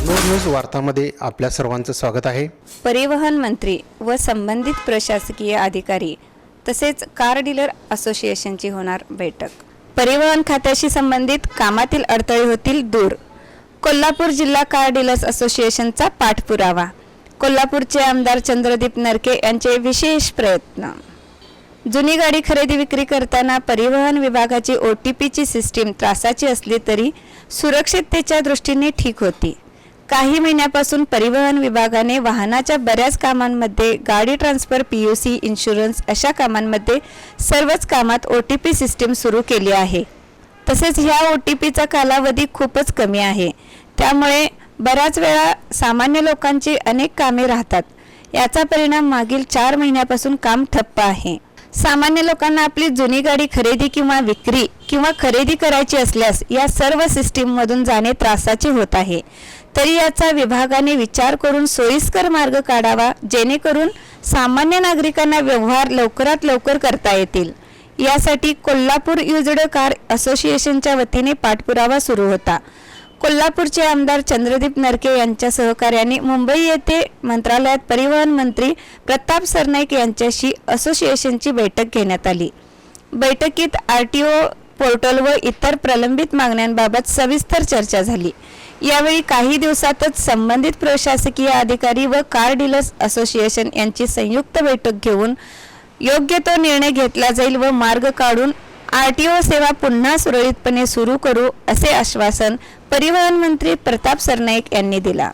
Noor news वार्तामध्ये आपल्या सर्वांचं स्वागत आहे। परिवहन मंत्री व संबंधित प्रशासकीय अधिकारी तसेच कार डीलर असोसिएशनची होणार बैठक। परिवहन खात्याशी संबंधित कामातील अडथळे होतील दूर। कोल्हापूर जिल्हा कार डीलर्स असोसिएशनचा पाठपुरावा। कोल्हापूरचे आमदार चंद्रदीप नरके यांचे विशेष प्रयत्न। जुनी गाडी खरेदी विक्री करताना परिवहन विभागाची OTPची सिस्टीम त्रासाची असली तरी सुरक्षिततेच्या दृष्टीने ठीक होती। काही महिन्यापासून परिवहन विभागाने वाहनाच्या बऱ्याच कामांमध्ये गाडी ट्रान्सफर, PUC, इन्शुरन्स अशा कामांमध्ये सर्वच कामात OTP सिस्टीम सुरू केली आहे। तसेच ह्या OTPचा कालावधी खूपच कमी आहे, त्यामुळे बऱ्याच वेळा सामान्य लोकांची अनेक कामे राहतात। याचा परिणाम मागील 4 महिन्यापासून काम ठप्प आहे। सामान्य लोकांना आपली जुनी गाडी खरेदी किंवा विक्री किंवा खरेदी करायची असल्यास या सर्व सिस्टीममधून जाणे त्रासाचे होत आहे। तरी याचा विभागाने विचार करून सोयीस्कर मार्ग काढावा, जेणेकरून सामान्य नागरिकांना व्यवहार लवकरात लवकर करता येतील। यासाठी कोल्हापूर युज्ड कार असोसिएशनच्या वतीने पाठपुरावा सुरू होता। कोल्हापूरचे आमदार चंद्रदीप नरके यांच्या सहकार्याने मुंबई येथे मंत्रालयात परिवहन मंत्री प्रताप सरनाईक यांच्याशी असोसिएशनची बैठक घेण्यात आली। बैठकीत RTO पोर्टल व इतर प्रलंबित मागण्यांबाबत सविस्तर चर्चा झाली। यावेळी काही दिवसातच संबंधित प्रशासकीय अधिकारी व कार डीलर्स असोसिएशन यांची संयुक्त बैठक घेऊन योग्य तो निर्णय घेतला जाईल व मार्ग काढून RTO सेवा पुन्हा सुरळीतपणे सुरू करू असे आश्वासन परिवहन मंत्री प्रताप सरनाईक यांनी दिला।